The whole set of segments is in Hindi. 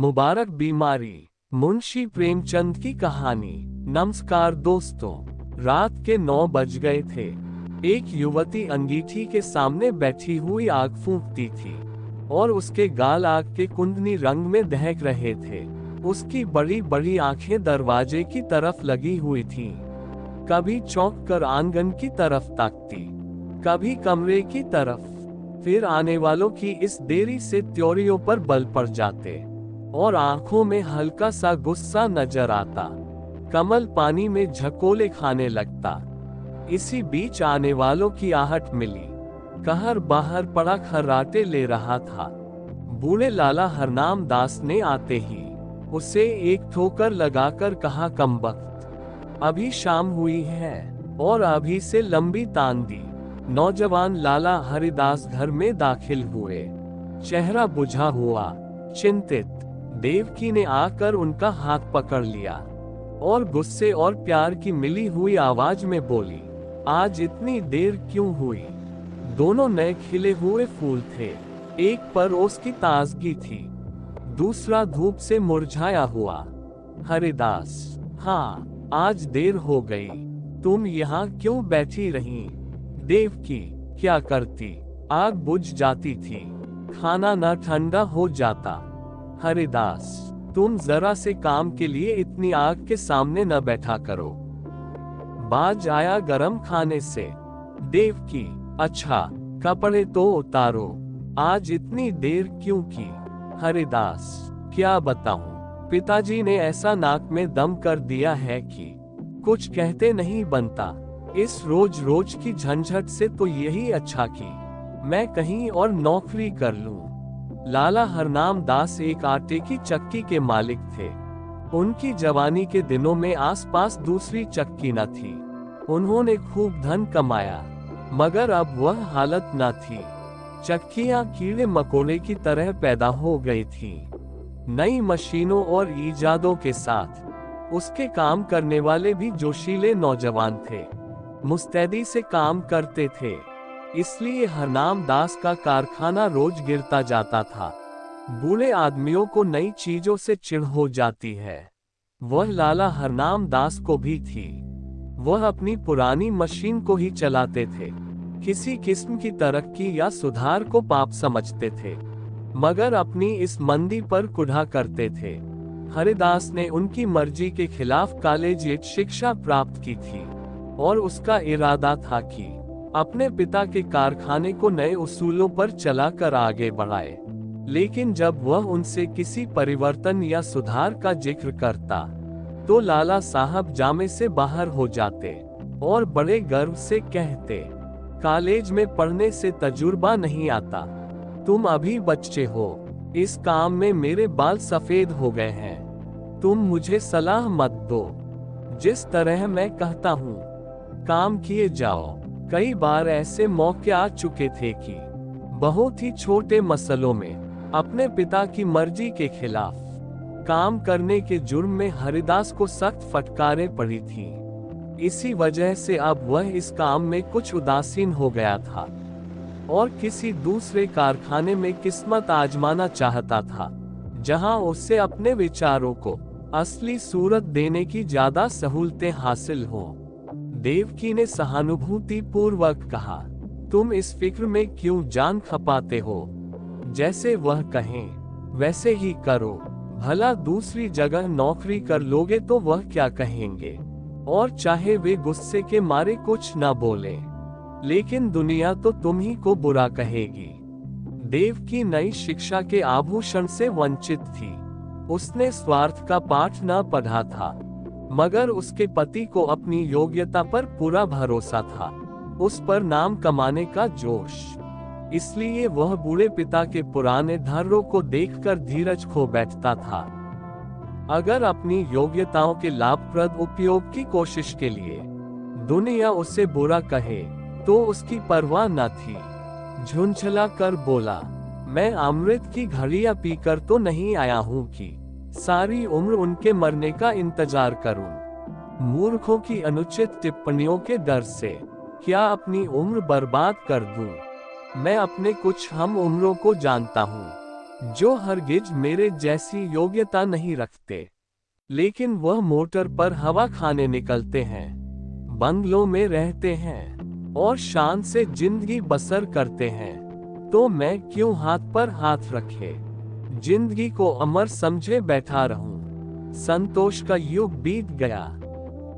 मुबारक बीमारी। मुंशी प्रेमचंद की कहानी। नमस्कार दोस्तों। रात के 9 बज गए थे। एक युवती अंगीठी के सामने बैठी हुई आग फूंकती थी और उसके गाल आग के कुंदनी रंग में दहक रहे थे। उसकी बड़ी बड़ी आंखें दरवाजे की तरफ लगी हुई थीं। कभी चौंक कर आंगन की तरफ ताकती, कभी कमरे की तरफ। फिर आने वालों की इस देरी से त्योरियों पर बल पड़ जाते और आंखों में हल्का सा गुस्सा नजर आता। कमल पानी में झकोले खाने लगता। इसी बीच आने वालों की आहट मिली। कहर बाहर पड़ा खर्राटे ले रहा था। बूढ़े लाला हरनाम दास ने आते ही उसे एक ठोकर लगाकर कहा, कमबख्त, अभी शाम हुई है और अभी से लंबी तान दी। नौजवान लाला हरिदास घर में दाखिल हुए, चेहरा बुझा हुआ, चिंतित। देवकी ने आकर उनका हाथ पकड़ लिया और गुस्से और प्यार की मिली हुई आवाज में बोली, आज इतनी देर क्यों हुई? दोनों नए खिले हुए फूल थे। एक पर ओस की ताजगी थी, दूसरा धूप से मुरझाया हुआ। हरिदास, हाँ, आज देर हो गई। तुम यहाँ क्यों बैठी रही? देवकी, क्या करती? आग बुझ जाती थी, खाना न ठंडा हो जाता। हरिदास, तुम जरा से काम के लिए इतनी आग के सामने न बैठा करो। बाज आया गरम खाने से। देवकी, अच्छा, कपड़े तो उतारो। आज इतनी देर क्यों की? हरिदास, क्या बताऊं, पिताजी ने ऐसा नाक में दम कर दिया है कि कुछ कहते नहीं बनता। इस रोज रोज की झंझट से तो यही अच्छा कि मैं कहीं और नौकरी कर लूं। लाला हरनाम दास एक आटे की चक्की के मालिक थे। उनकी जवानी के दिनों में आसपास दूसरी चक्की न थी। उन्होंने खूब धन कमाया, मगर अब वह हालत न थी। चक्कियां कीड़े मकोड़े की तरह पैदा हो गई थीं। नई मशीनों और ईजादों के साथ उसके काम करने वाले भी जोशीले नौजवान थे, मुस्तैदी से काम करते थे। इसलिए हरनाम दास का कारखाना रोज गिरता जाता था। बूढ़े आदमियों को नई चीजों से चिढ़ हो जाती है। वह लाला हरनाम दास को भी थी। वह अपनी पुरानी मशीन को ही चलाते थे। किसी किस्म की तरक्की या सुधार को पाप समझते थे, मगर अपनी इस मंदी पर कुढ़ा करते थे। हरिदास ने उनकी मर्जी के खिलाफ कॉलेजिएट शिक्षा प्राप्त की थी और उसका इरादा था कि अपने पिता के कारखाने को नए उसूलों पर चलाकर आगे बढ़ाए। लेकिन जब वह उनसे किसी परिवर्तन या सुधार का जिक्र करता तो लाला साहब जामे से बाहर हो जाते और बड़े गर्व से कहते, कॉलेज में पढ़ने से तजुर्बा नहीं आता। तुम अभी बच्चे हो। इस काम में मेरे बाल सफेद हो गए हैं। तुम मुझे सलाह मत दो। जिस तरह मैं कहता हूँ काम किए जाओ। कई बार ऐसे मौके आ चुके थे कि बहुत ही छोटे मसलों में अपने पिता की मर्जी के खिलाफ काम करने के जुर्म में हरिदास को सख्त फटकारें पड़ी थीं। इसी वजह से अब वह इस काम में कुछ उदासीन हो गया था और किसी दूसरे कारखाने में किस्मत आजमाना चाहता था, जहां उससे अपने विचारों को असली सूरत देने की ज्यादा सहूलतें हासिल हों। देवकी ने सहानुभूति पूर्वक कहा, तुम इस फिक्र में क्यों जान खपाते हो? जैसे वह कहें वैसे ही करो। भला दूसरी जगह नौकरी कर लोगे तो वह क्या कहेंगे? और चाहे वे गुस्से के मारे कुछ न बोले, लेकिन दुनिया तो तुम ही को बुरा कहेगी। देवकी नई शिक्षा के आभूषण से वंचित थी। उसने स्वार्थ का पाठ न पढ़ा था, मगर उसके पति को अपनी योग्यता पर पूरा भरोसा था, उस पर नाम कमाने का जोश। इसलिए वह बूढ़े पिता के पुराने धर्रों को देखकर धीरज खो बैठता था। अगर अपनी योग्यताओं के लाभप्रद उपयोग की कोशिश के लिए दुनिया उसे बुरा कहे तो उसकी परवाह न थी। झुंझला कर बोला, मैं अमृत की घड़ियां पीकर तो नहीं आया हूँ कि सारी उम्र उनके मरने का इंतजार करूं। मूर्खों की अनुचित टिप्पणियों के डर से क्या अपनी उम्र बर्बाद कर दूं? मैं अपने कुछ हम उम्रों को जानता हूँ। जो हरगिज मेरे जैसी योग्यता नहीं रखते, लेकिन वह मोटर पर हवा खाने निकलते हैं, बंगलों में रहते हैं और शान से जिंदगी बसर करते हैं। तो मैं क्यों हाथ पर हाथ रखे जिंदगी को अमर समझे बैठा रहूं। संतोष का युग बीत गया,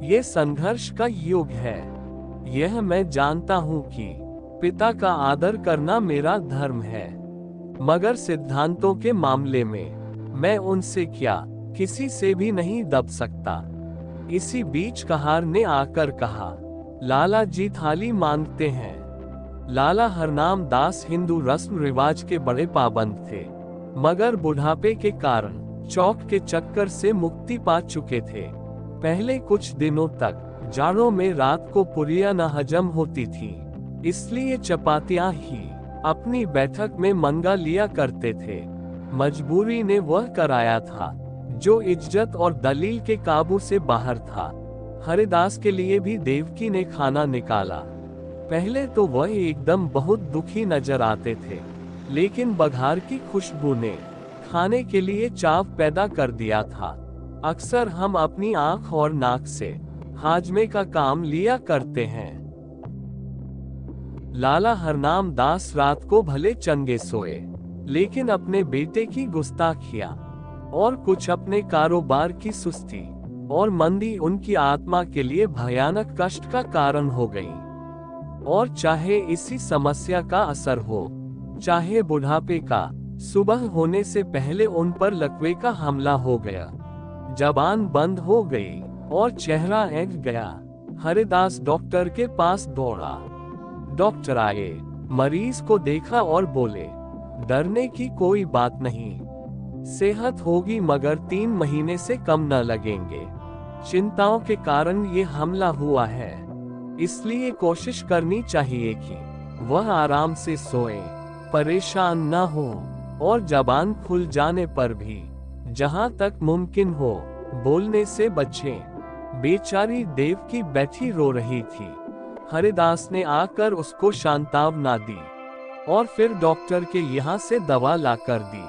ये संघर्ष का युग है। यह मैं जानता हूं कि पिता का आदर करना मेरा धर्म है, मगर सिद्धांतों के मामले में मैं उनसे क्या किसी से भी नहीं दब सकता। इसी बीच कहार ने आकर कहा, लाला जी थाली मांगते हैं। लाला हरनाम दास हिंदू रस्म रिवाज के बड़े पाबंद थे, मगर बुढ़ापे के कारण चौक के चक्कर से मुक्ति पा चुके थे। पहले कुछ दिनों तक जाड़ों में रात को पुरिया न हजम होती थी, इसलिए चपातियां ही अपनी बैठक में मंगा लिया करते थे। मजबूरी ने वह कराया था जो इज्जत और दलील के काबू से बाहर था। हरिदास के लिए भी देवकी ने खाना निकाला। पहले तो वह एकदम बहुत दुखी नजर आते थे, लेकिन बघार की खुशबू ने खाने के लिए चाव पैदा कर दिया था। अक्सर हम अपनी आंख और नाक से हाजमे का काम लिया करते हैं। लाला हरनाम दास रात को भले चंगे सोए, लेकिन अपने बेटे की गुस्ताखियां और कुछ अपने कारोबार की सुस्ती और मंदी उनकी आत्मा के लिए भयानक कष्ट का कारण हो गई। और चाहे इसी समस्या का असर हो, चाहे बुढ़ापे का, सुबह होने से पहले उन पर लकवे का हमला हो गया। जबान बंद हो गई और चेहरा ऐंठ गया। हरिदास डॉक्टर के पास दौड़ा। डॉक्टर आए, मरीज को देखा और बोले, डरने की कोई बात नहीं, सेहत होगी मगर 3 महीने से कम न लगेंगे। चिंताओं के कारण ये हमला हुआ है, इसलिए कोशिश करनी चाहिए कि वह आराम से सोए, परेशान न हो और जबान खुल जाने पर भी जहां तक मुमकिन हो बोलने से बचें। बेचारी देवकी बैठी रो रही थी। हरिदास ने आकर उसको सांत्वना दी और फिर डॉक्टर के यहाँ से दवा लाकर दी।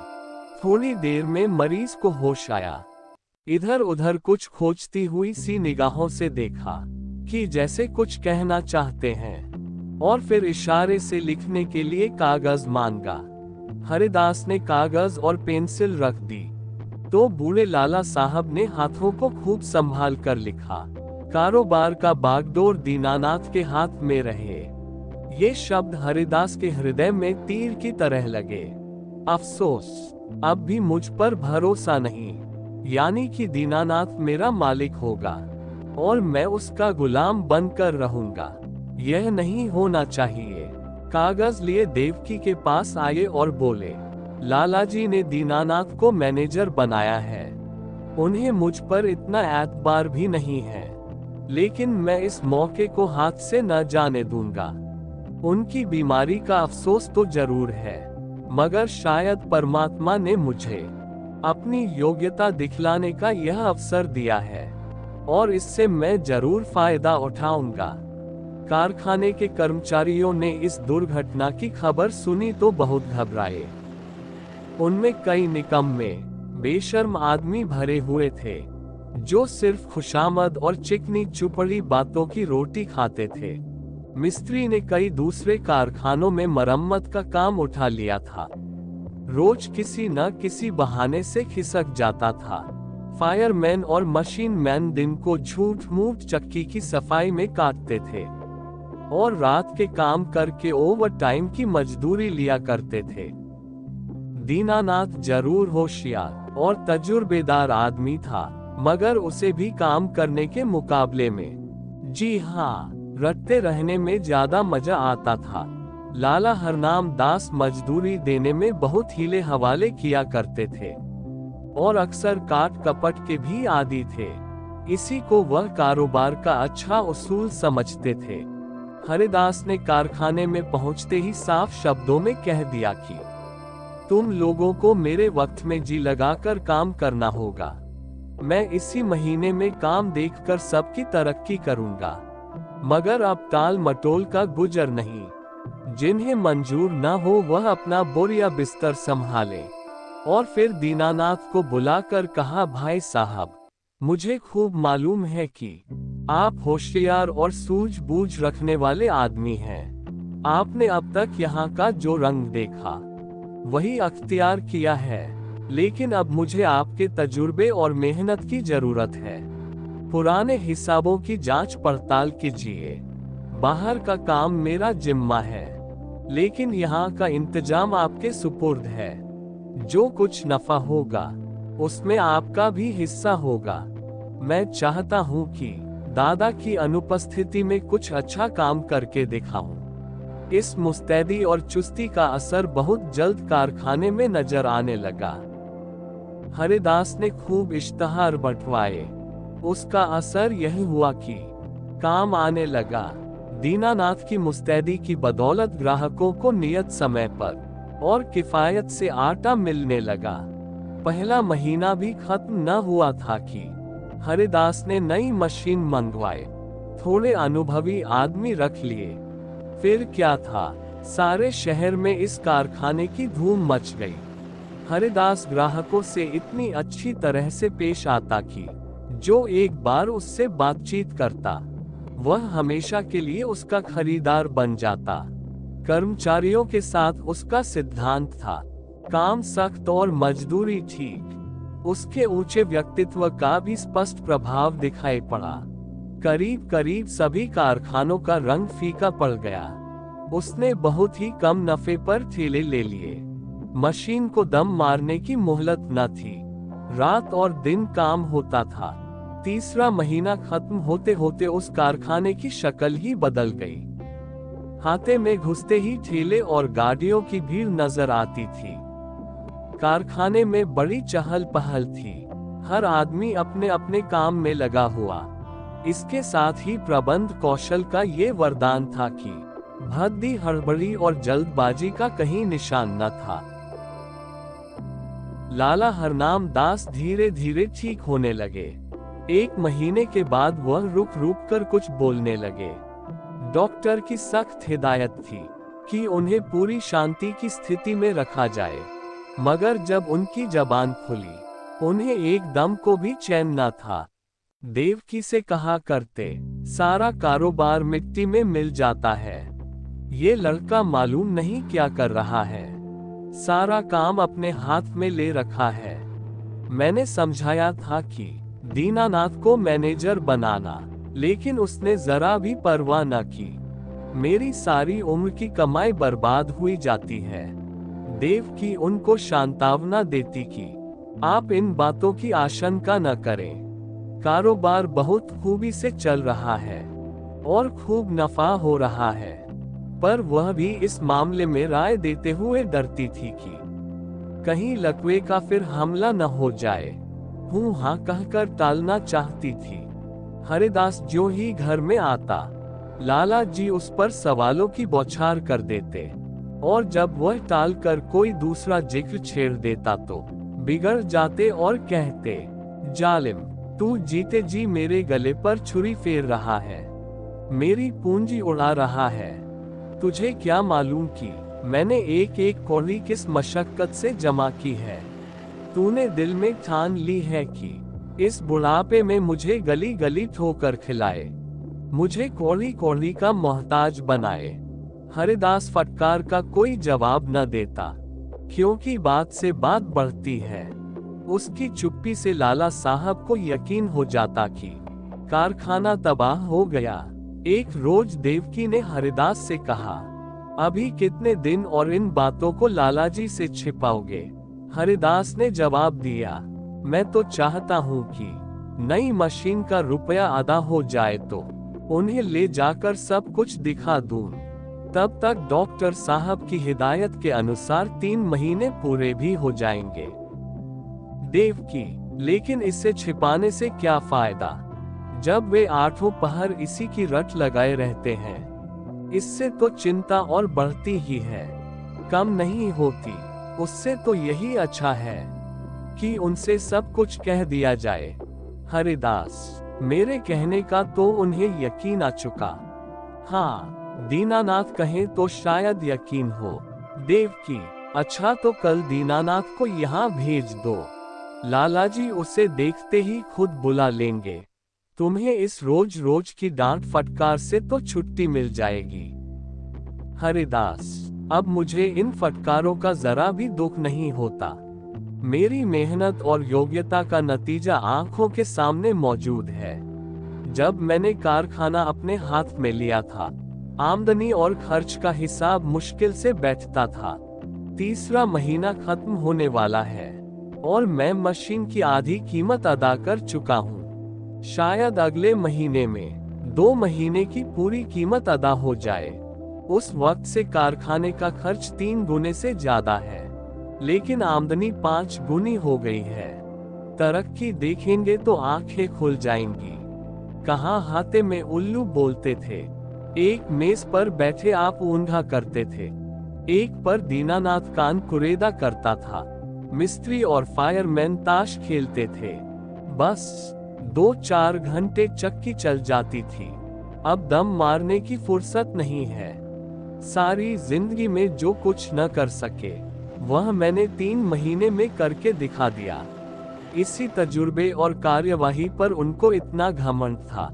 थोड़ी देर में मरीज को होश आया। इधर उधर कुछ खोजती हुई सी निगाहों से देखा कि जैसे कुछ कहना चाहते हैं, और फिर इशारे से लिखने के लिए कागज मांगा। हरिदास ने कागज और पेंसिल रख दी तो बूढ़े लाला साहब ने हाथों को खूब संभाल कर लिखा, कारोबार का बागडोर दीनानाथ के हाथ में रहे। ये शब्द हरिदास के हृदय में तीर की तरह लगे। अफसोस, अब भी मुझ पर भरोसा नहीं, यानी कि दीनानाथ मेरा मालिक होगा और मैं उसका गुलाम बनकर रहूंगा। यह नहीं होना चाहिए। कागज लिए देवकी के पास आए और बोले, लालाजी ने दीनानाथ को मैनेजर बनाया है। उन्हें मुझ पर इतना एतबार भी नहीं है, लेकिन मैं इस मौके को हाथ से न जाने दूंगा। उनकी बीमारी का अफसोस तो जरूर है, मगर शायद परमात्मा ने मुझे अपनी योग्यता दिखलाने का यह अवसर दिया है और इससे मैं जरूर फायदा उठाऊंगा। कारखाने के कर्मचारियों ने इस दुर्घटना की खबर सुनी तो बहुत घबराए। उनमें कई निकम्मे, बेशर्म आदमी भरे हुए थे जो सिर्फ खुशामद और चिकनी चुपड़ी बातों की रोटी खाते थे। मिस्त्री ने कई दूसरे कारखानों में मरम्मत का काम उठा लिया था। रोज किसी न किसी बहाने से खिसक जाता था। फायरमैन और मशीन मैन दिन को झूठ मूठ चक्की की सफाई में काटते थे और रात के काम करके ओवर टाइम की मजदूरी लिया करते थे। दीनानाथ जरूर होशियार और तजुर्बेदार आदमी था, मगर उसे भी काम करने के मुकाबले में, जी हाँ, रटते रहने में ज्यादा मजा आता था। लाला हरनाम दास मजदूरी देने में बहुत हीले हवाले किया करते थे और अक्सर काट कपट के भी आदी थे। इसी को वह कारोबार का अच्छा उसूल समझते थे। हरिदास ने कारखाने में पहुंचते ही साफ शब्दों में कह दिया कि तुम लोगों को मेरे वक्त में जी लगाकर काम करना होगा। मैं इसी महीने में काम देखकर सबकी तरक्की करूंगा, मगर अब टाल मटोल का गुजर नहीं। जिन्हें मंजूर न हो वह अपना बोरिया बिस्तर संभाले। और फिर दीनानाथ को बुलाकर कहा, भाई साहब, मुझे खूब मालूम है कि आप होशियार और सूझबूझ रखने वाले आदमी हैं। आपने अब तक यहाँ का जो रंग देखा वही अख्तियार किया है, लेकिन अब मुझे आपके तजुर्बे और मेहनत की जरूरत है। पुराने हिसाबों की जांच पड़ताल कीजिए। बाहर का काम मेरा जिम्मा है, लेकिन यहाँ का इंतजाम आपके सुपुर्द है। जो कुछ नफा होगा उसमें आपका भी हिस्सा होगा। मैं चाहता हूँ कि दादा की अनुपस्थिति में कुछ अच्छा काम करके दिखाऊं। इस मुस्तैदी और चुस्ती का असर बहुत जल्द कारखाने में नजर आने लगा। हरिदास ने खूब इश्तहार बंटवाए। उसका असर यही हुआ कि काम आने लगा। दीनानाथ की मुस्तैदी की बदौलत ग्राहकों को नियत समय पर और किफायत से आटा मिलने लगा। पहला महीना भी खत्म न हुआ था कि हरिदास ने नई मशीन मंगवाए, थोड़े अनुभवी आदमी रख लिए। फिर क्या था, सारे शहर में इस कारखाने की धूम मच गई। हरिदास ग्राहकों से इतनी अच्छी तरह से पेश आता कि जो एक बार उससे बातचीत करता वह हमेशा के लिए उसका खरीदार बन जाता। कर्मचारियों के साथ उसका सिद्धांत था, काम सख्त और मजदूरी ठीक। उसके ऊंचे व्यक्तित्व का भी स्पष्ट प्रभाव दिखाई पड़ा। करीब करीब सभी कारखानों का रंग फीका पड़ गया। उसने बहुत ही कम नफे पर ठेले ले लिए। मशीन को दम मारने की मोहलत न थी। रात और दिन काम होता था। तीसरा महीना खत्म होते होते उस कारखाने की शक्ल ही बदल गई। हाथे में घुसते ही ठेले और गाड़ियों की भीड़ नजर आती थी। कारखाने में बड़ी चहल पहल थी। हर आदमी अपने अपने काम में लगा हुआ। इसके साथ ही प्रबंध कौशल का ये वरदान था कि भद्दी हड़बड़ी और जल्दबाजी का कहीं निशान न था। लाला हरनाम दास धीरे धीरे ठीक होने लगे। एक महीने के बाद वह रुक रुक कर कुछ बोलने लगे। डॉक्टर की सख्त हिदायत थी कि उन्हें पूरी शांति की स्थिति में रखा जाए, मगर जब उनकी जबान खुली उन्हें एकदम को भी चैन न था। देवकी से कहा करते, सारा कारोबार मिट्टी में मिल जाता है। ये लड़का मालूम नहीं क्या कर रहा है, सारा काम अपने हाथ में ले रखा है। मैंने समझाया था कि दीनानाथ को मैनेजर बनाना, लेकिन उसने जरा भी परवाह न की। मेरी सारी उम्र की कमाई बर्बाद हुई जाती है। देवकी उनको सांत्वना देती कि आप इन बातों की आशंका न करें। कारोबार बहुत खूबी से चल रहा है और खूब नफा हो रहा है, पर वह भी इस मामले में राय देते हुए डरती थी कि कहीं लकवे का फिर हमला न हो जाए। हूँ हाँ कहकर टालना चाहती थी। हरिदास जो ही घर में आता, लाला जी उस पर सवालों की बौछार कर देते, और जब वह टाल कर कोई दूसरा जिक्र छेड़ देता तो बिगड़ जाते और कहते, जालिम, तू जीते जी मेरे गले पर छुरी फेर रहा है, मेरी पूंजी उड़ा रहा है। तुझे क्या मालूम कि मैंने एक एक कौड़ी किस मशक्कत से जमा की है। तूने दिल में ठान ली है कि इस बुढ़ापे में मुझे गली गली ठोकर खिलाए, मुझे कौड़ी कौड़ी का मोहताज बनाए। हरिदास फटकार का कोई जवाब न देता, क्योंकि बात से बात बढ़ती है। उसकी चुप्पी से लाला साहब को यकीन हो जाता कि कारखाना तबाह हो गया। एक रोज देवकी ने हरिदास से कहा, अभी कितने दिन और इन बातों को लालाजी से छिपाओगे? हरिदास ने जवाब दिया, मैं तो चाहता हूँ कि नई मशीन का रुपया अदा हो जाए तो उन्हें ले जाकर सब कुछ दिखा दूं। तब तक डॉक्टर साहब की हिदायत के अनुसार 3 महीने पूरे भी हो जाएंगे। देवकी, लेकिन इसे छिपाने से क्या फायदा, जब वे 8 पहर इसी की रट लगाए रहते हैं। इससे तो चिंता और बढ़ती ही है, कम नहीं होती। उससे तो यही अच्छा है कि उनसे सब कुछ कह दिया जाए। हरिदास, मेरे कहने का तो उन्हें यकीन आ चुका। हाँ, दीनानाथ कहें तो शायद यकीन हो। देवकी, अच्छा तो कल दीनानाथ को यहाँ भेज दो। लालाजी उसे देखते ही खुद बुला लेंगे। तुम्हें इस रोज रोज की डांट फटकार से तो छुट्टी मिल जाएगी। हरिदास, अब मुझे इन फटकारों का जरा भी दुख नहीं होता। मेरी मेहनत और योग्यता का नतीजा आंखों के सामने मौजूद है। जब मैंने कारखाना अपने हाथ में लिया था, आमदनी और खर्च का हिसाब मुश्किल से बैठता था। तीसरा महीना खत्म होने वाला है और मैं मशीन की आधी कीमत अदा कर चुका हूँ। शायद अगले महीने में 2 महीने की पूरी कीमत अदा हो जाए। उस वक्त से कारखाने का खर्च 3 गुने से ज्यादा है, लेकिन आमदनी 5 गुनी हो गई है। तरक्की देखेंगे तो आंखें खुल जाएंगी। कहाँ हाथे में उल्लू बोलते थे। एक मेज पर बैठे आप ऊँघा करते थे, एक पर दीनानाथ कान कुरेदा करता था। मिस्त्री और फायरमैन ताश खेलते थे। बस 2-4 घंटे चक्की चल जाती थी। अब दम मारने की फुर्सत नहीं है। सारी जिंदगी में जो कुछ न कर सके, वह मैंने 3 महीने में करके दिखा दिया। इसी तजुर्बे और कार्यवाही पर उनको इतना घमंड था।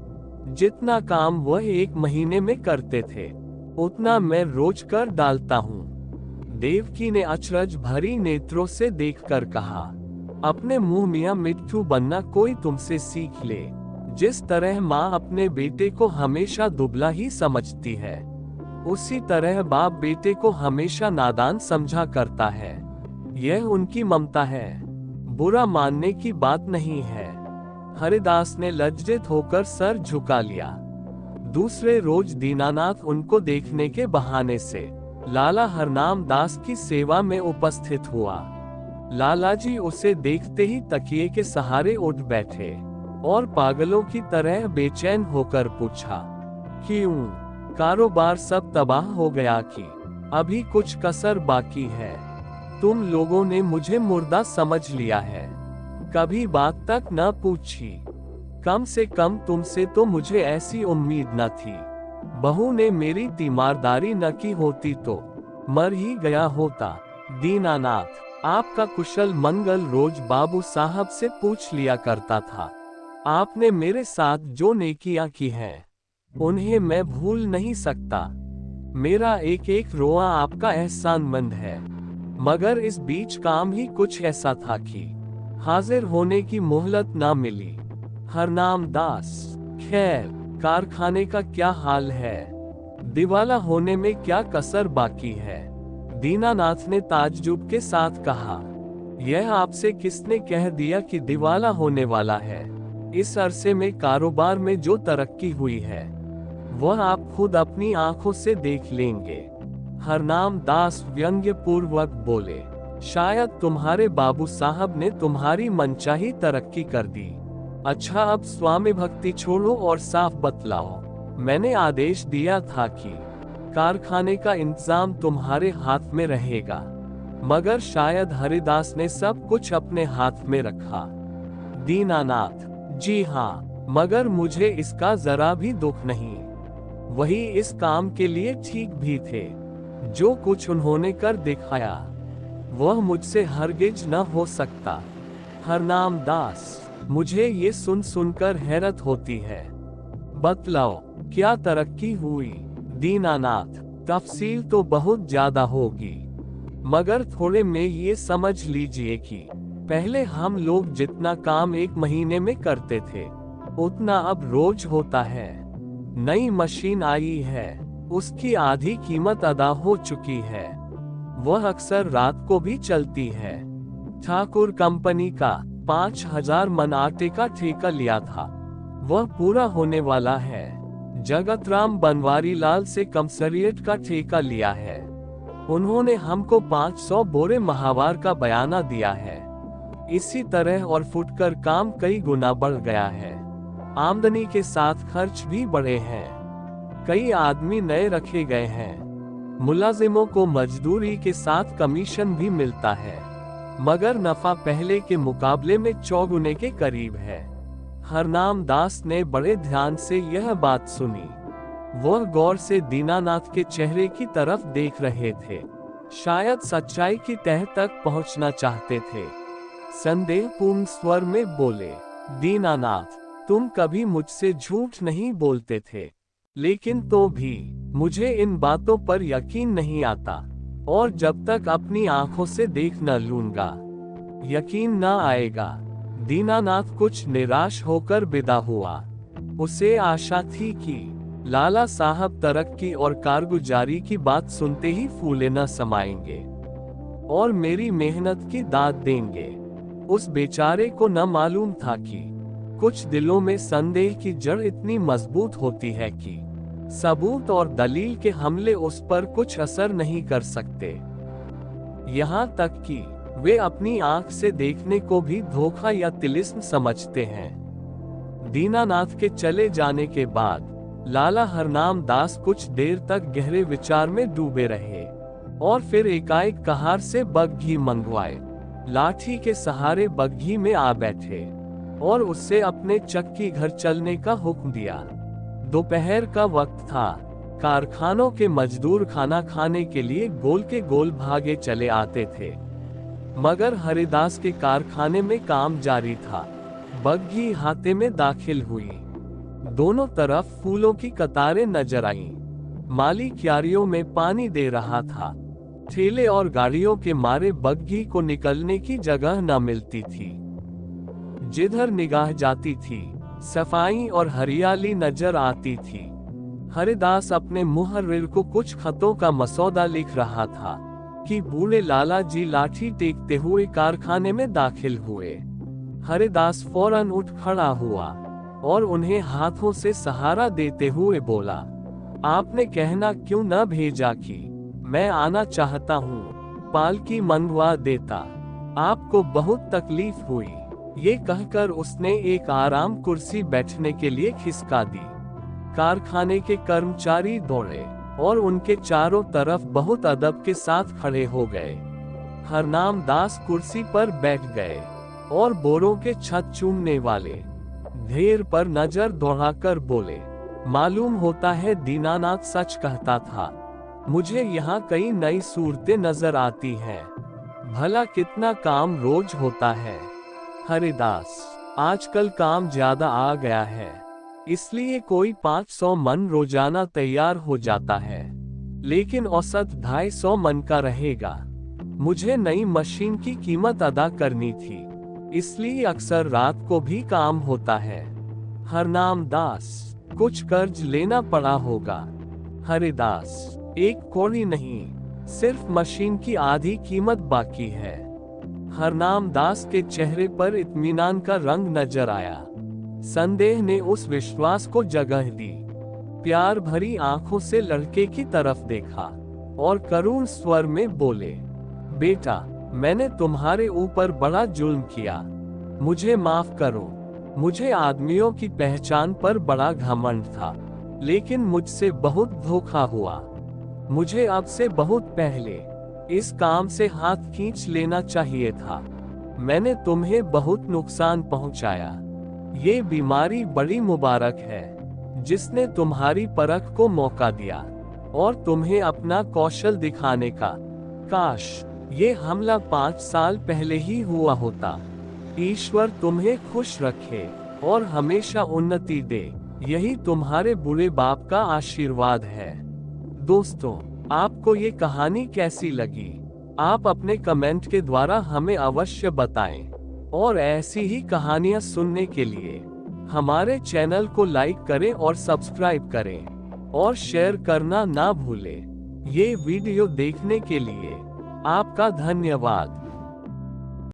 जितना काम वह 1 महीने में करते थे, उतना मैं रोज कर डालता हूँ। देवकी ने अचरज भरी नेत्रों से देखकर कहा, अपने मुंह मियां मिट्ठू बनना कोई तुमसे सीख ले। जिस तरह माँ अपने बेटे को हमेशा दुबला ही समझती है, उसी तरह बाप बेटे को हमेशा नादान समझा करता है। यह उनकी ममता है, बुरा मानने की बात नहीं है। हरिदास ने लज्जित होकर सर झुका लिया। दूसरे रोज दीनानाथ उनको देखने के बहाने से लाला हरनाम दास की सेवा में उपस्थित हुआ। लालाजी उसे देखते ही तकिए के सहारे उठ बैठे और पागलों की तरह बेचैन होकर पूछा, क्यों? कारोबार सब तबाह हो गया कि अभी कुछ कसर बाकी है? तुम लोगों ने मुझे मुर्दा समझ लिया है, कभी बात तक न पूछी। कम से कम तुमसे तो मुझे ऐसी उम्मीद न थी। बहू ने मेरी तीमारदारी न की होती तो मर ही गया होता। दीनानाथ आपका कुशल मंगल रोज बाबू साहब से पूछ लिया करता था। आपने मेरे साथ जो नेकियां की हैं, उन्हें मैं भूल नहीं सकता। मेरा एक एक रोआ आपका एहसानमंद है। मगर इस बीच काम ही कुछ ऐसा था कि हाजिर होने की मोहलत ना मिली। हरनाम दास, खैर कारखाने का क्या हाल है? दिवाला होने में क्या कसर बाकी है? दीनानाथ ने ताज्जुब के साथ कहा, यह आपसे किसने कह दिया कि दिवाला होने वाला है? इस अरसे में कारोबार में जो तरक्की हुई है, वह आप खुद अपनी आंखों से देख लेंगे। हरनाम दास व्यंग्य पूर्वक बोले, शायद तुम्हारे बाबू साहब ने तुम्हारी मनचाही तरक्की कर दी। अच्छा अब स्वामी भक्ति छोड़ो और साफ बतलाओ। मैंने आदेश दिया था कि कारखाने का इंतजाम तुम्हारे हाथ में रहेगा, मगर शायद हरिदास ने सब कुछ अपने हाथ में रखा। दीनानाथ, जी हाँ, मगर मुझे इसका जरा भी दुख नहीं। वही इस काम के लिए ठीक भी थे। जो कुछ उन्होंने कर दिखाया, वह मुझसे हरगिज न हो सकता। हरनाम दास, मुझे ये सुन सुनकर हैरत होती है। बतलाओ, क्या तरक्की हुई? दीनानाथ, तफसील तो बहुत ज्यादा होगी, मगर थोड़े में ये समझ लीजिए कि पहले हम लोग जितना काम 1 महीने में करते थे, उतना अब रोज होता है। नई मशीन आई है, उसकी आधी कीमत अदा हो चुकी है। वह अक्सर रात को भी चलती है। ठाकुर कंपनी का 5000 मन आटे का ठेका लिया था, वह पूरा होने वाला है। जगतराम बनवारी लाल से कमसरियट का ठेका लिया है। उन्होंने हमको 500 बोरे महावार का बयाना दिया है। इसी तरह और फुटकर काम कई गुना बढ़ गया है। आमदनी के साथ खर्च भी बढ़े हैं। कई आदमी नए रखे गए हैं। मुलाजिमों को मजदूरी के साथ कमीशन भी मिलता है, मगर नफा पहले के मुकाबले में 4 गुने के करीब है। हरनाम दास ने बड़े ध्यान से यह बात सुनी। वह गौर से दीनानाथ के चेहरे की तरफ देख रहे थे। शायद सच्चाई की तह तक पहुंचना चाहते थे। संदेहपूर्ण स्वर में बोले, दीनानाथ, तुम कभी मुझसे झूठ नहीं बोलते थे, लेकिन तो भी मुझे इन बातों पर यकीन नहीं आता, और जब तक अपनी आंखों से देख न लूंगा यकीन न आएगा। दीनानाथ कुछ निराश होकर विदा हुआ। उसे आशा थी कि लाला साहब तरक्की और कारगुजारी की बात सुनते ही फूले न समाएंगे और मेरी मेहनत की दाद देंगे। उस बेचारे को न मालूम था कि कुछ दिलों में संदेह की जड़ इतनी मजबूत होती है कि सबूत और दलील के हमले उस पर कुछ असर नहीं कर सकते। यहाँ तक कि वे अपनी आंख से देखने को भी धोखा या तिलिस्म समझते हैं। दीनानाथ के चले जाने के बाद लाला हरनाम दास कुछ देर तक गहरे विचार में डूबे रहे और फिर एकाएक कहार से बग्घी मंगवाए, लाठी के सहारे बग्घी में आ बैठे और उससे अपने चक्की घर चलने का हुक्म दिया। दोपहर का वक्त था। कारखानों के मजदूर खाना खाने के लिए गोल के गोल भागे चले आते थे, मगर हरिदास के कारखाने में काम जारी था। बग्घी हाथे में दाखिल हुई। दोनों तरफ फूलों की कतारें नजर आईं। माली क्यारियों में पानी दे रहा था। ठेले और गाड़ियों के मारे बग्घी को निकलने की जगह न मिलती थी। जिधर निगाह जाती थी सफाई और हरियाली नजर आती थी। हरिदास अपने मुहर्रिर को कुछ खतों का मसौदा लिख रहा था कि बूढ़े लाला जी लाठी टेकते हुए कारखाने में दाखिल हुए। हरिदास फौरन उठ खड़ा हुआ और उन्हें हाथों से सहारा देते हुए बोला, आपने कहना क्यों न भेजा कि मैं आना चाहता हूँ, पालकी मंगवा देता, आपको बहुत तकलीफ हुई। ये कहकर उसने एक आराम कुर्सी बैठने के लिए खिसका दी। कारखाने के कर्मचारी दौड़े और उनके चारों तरफ बहुत अदब के साथ खड़े हो गए। हरनाम दास कुर्सी पर बैठ गए और बोरों के छत चूमने वाले ढेर पर नजर दौड़ाकर बोले, मालूम होता है दीनानाथ सच कहता था। मुझे यहाँ कई नई सूरतें नजर आती हैं। भला कितना काम रोज होता है। हरिदास, आजकल काम ज्यादा आ गया है, इसलिए कोई 500 मन रोजाना तैयार हो जाता है, लेकिन औसत 250 मन का रहेगा। मुझे नई मशीन की कीमत अदा करनी थी, इसलिए अक्सर रात को भी काम होता है। हरनाम दास, कुछ कर्ज लेना पड़ा होगा। हरिदास, एक कौड़ी नहीं, सिर्फ मशीन की आधी कीमत बाकी है। हरनाम दास के चेहरे पर इत्मीनान का रंग नजर आया। संदेह ने उस विश्वास को जगह दी। प्यार भरी आंखों से लड़के की तरफ देखा और करुण स्वर में बोले, बेटा, मैंने तुम्हारे ऊपर बड़ा जुल्म किया, मुझे माफ करो। मुझे आदमियों की पहचान पर बड़ा घमंड था, लेकिन मुझसे बहुत धोखा हुआ। मुझे अब से बहुत पहले इस काम से हाथ खींच लेना चाहिए था। मैंने तुम्हें बहुत नुकसान पहुंचाया। ये बीमारी बड़ी मुबारक है, जिसने तुम्हारी परख को मौका दिया और तुम्हें अपना कौशल दिखाने का। काश ये हमला 5 साल पहले ही हुआ होता। ईश्वर तुम्हें खुश रखे और हमेशा उन्नति दे, यही तुम्हारे बुरे बाप का आशीर्वाद है। दोस्तों, आपको ये कहानी कैसी लगी? आप अपने कमेंट के द्वारा हमें अवश्य बताएं और ऐसी ही कहानियां सुनने के लिए हमारे चैनल को लाइक करें और सब्सक्राइब करें और शेयर करना ना भूलें। ये वीडियो देखने के लिए आपका धन्यवाद।